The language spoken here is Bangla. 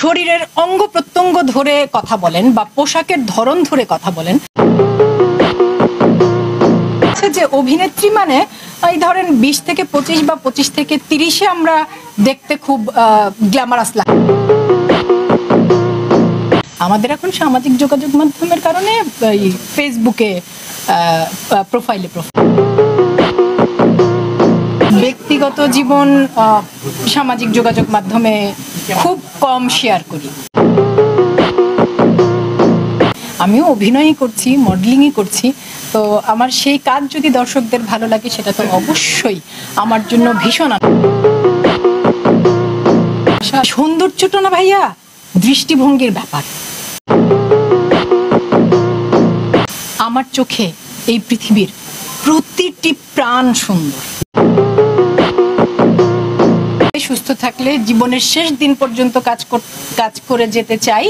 শরীরের অঙ্গ প্রত্যঙ্গ ধরে কথা বলেন বা পোশাকের ধরন ধরে কথা বলেন, যে অভিনেত্রী মানে এই ধরেন 20 থেকে 25 বা 25 থেকে 30-এ আমরা দেখতে খুব গ্ল্যামারাস লাগে। আমাদের এখন সামাজিক যোগাযোগ মাধ্যমের কারণে ফেসবুকে প্রোফাইলে ব্যক্তিগত জীবন সামাজিক যোগাযোগ মাধ্যমে খুব কম শেয়ার করি। আমিও অভিনয়ই করছি, মডেলিংই করছি, তো আমার সেই কাজ যদি দর্শকদের ভালো লাগে সেটা তো অবশ্যই আমার জন্য ভীষণ সৌন্দর্যটা না ভাইয়া দৃষ্টিভঙ্গির ব্যাপার। আমার চোখে এই পৃথিবীর প্রতিটি প্রাণ সুন্দর। সুস্থ থাকলে জীবনের শেষ দিন পর্যন্ত কাজ করে যেতে চাই।